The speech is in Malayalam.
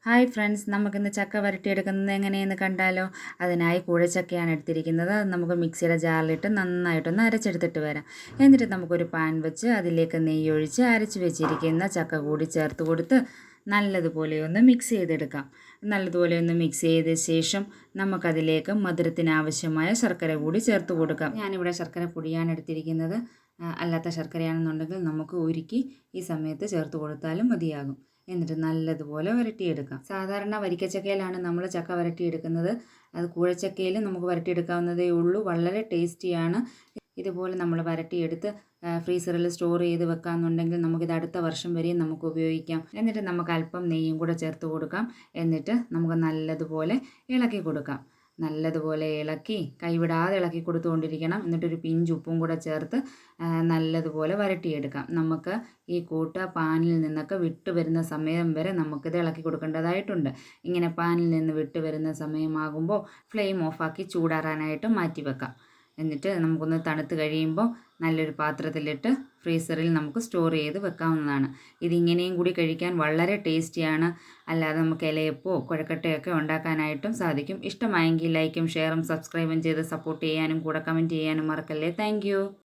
ഹായ് ഫ്രണ്ട്സ്, നമുക്കിന്ന് ചക്ക വരട്ടിയെടുക്കുന്നത് എങ്ങനെയെന്ന് കണ്ടാലോ. അതിനായി കൂഴച്ചക്കയാണ് എടുത്തിരിക്കുന്നത്. അത് നമുക്ക് മിക്സിയുടെ ജാറിലിട്ട് നന്നായിട്ടൊന്ന് അരച്ചെടുത്തിട്ട് വരാം. എന്നിട്ട് നമുക്കൊരു പാൻ വെച്ച് അതിലേക്ക് നെയ്യ് ഒഴിച്ച് അരച്ച് വെച്ചിരിക്കുന്ന ചക്ക കൂടി ചേർത്ത് കൊടുത്ത് നല്ലതുപോലെ ഒന്ന് മിക്സ് ചെയ്തെടുക്കാം. നല്ലതുപോലെ ഒന്ന് മിക്സ് ചെയ്ത ശേഷം നമുക്കതിലേക്ക് മധുരത്തിന് ആവശ്യമായ ശർക്കര കൂടി ചേർത്ത് കൊടുക്കാം. ഞാനിവിടെ ശർക്കര പൊടിയാണ് എടുത്തിരിക്കുന്നത്. അല്ലാത്ത ശർക്കരയാണെന്നുണ്ടെങ്കിൽ നമുക്ക് ഉരുക്കി ഈ സമയത്ത് ചേർത്ത് കൊടുത്താലും മതിയാകും. എന്നിട്ട് നല്ലതുപോലെ വരട്ടിയെടുക്കാം. സാധാരണ വരിക്കച്ചക്കയിലാണ് നമ്മൾ ചക്ക വരട്ടിയെടുക്കുന്നത്. അത് കൂഴച്ചക്കയിൽ നമുക്ക് വരട്ടിയെടുക്കാവുന്നതേ ഉള്ളൂ. വളരെ ടേസ്റ്റിയാണ്. ഇതുപോലെ നമ്മൾ വരട്ടിയെടുത്ത് ഫ്രീസറിൽ സ്റ്റോർ ചെയ്ത് വെക്കാമെന്നുണ്ടെങ്കിൽ നമുക്കിത് അടുത്ത വർഷം വരെയും നമുക്ക് ഉപയോഗിക്കാം. എന്നിട്ട് നമുക്ക് അല്പം നെയ്യും കൂടെ ചേർത്ത് കൊടുക്കാം. എന്നിട്ട് നമുക്ക് നല്ലതുപോലെ ഇളക്കി കൊടുക്കാം. നല്ലതുപോലെ ഇളക്കി കൈവിടാതെ ഇളക്കി കൊടുത്തുകൊണ്ടിരിക്കണം. എന്നിട്ടൊരു പിഞ്ച് ഉപ്പും കൂടെ ചേർത്ത് നല്ലതുപോലെ വരട്ടിയെടുക്കാം. നമുക്ക് ഈ കൂട്ട പാനിൽ നിന്നൊക്കെ വിട്ട് വരുന്ന സമയം വരെ നമുക്കിത് ഇളക്കി കൊടുക്കേണ്ടതായിട്ടുണ്ട്. ഇങ്ങനെ പാനിൽ നിന്ന് വിട്ട് വരുന്ന സമയമാകുമ്പോൾ ഫ്ലെയിം ഓഫാക്കി ചൂടാറാനായിട്ട് മാറ്റി വെക്കാം. എന്നിട്ട് നമുക്കൊന്ന് തണുത്ത് കഴിയുമ്പോൾ നല്ലൊരു പാത്രത്തിലിട്ട് ഫ്രീസറിൽ നമുക്ക് സ്റ്റോർ ചെയ്ത് വെക്കാവുന്നതാണ്. ഇതിങ്ങനെയും കൂടി കഴിക്കാൻ വളരെ ടേസ്റ്റിയാണ്. അല്ലാതെ നമുക്ക് ഇലയപ്പോ കുഴക്കട്ടയൊക്കെ ഉണ്ടാക്കാനായിട്ടും സാധിക്കും. ഇഷ്ടമായെങ്കിൽ ലൈക്കും ഷെയറും സബ്സ്ക്രൈബും ചെയ്ത് സപ്പോർട്ട് ചെയ്യാനും കൂടെ കമൻറ്റ് ചെയ്യാനും മറക്കല്ലേ. താങ്ക്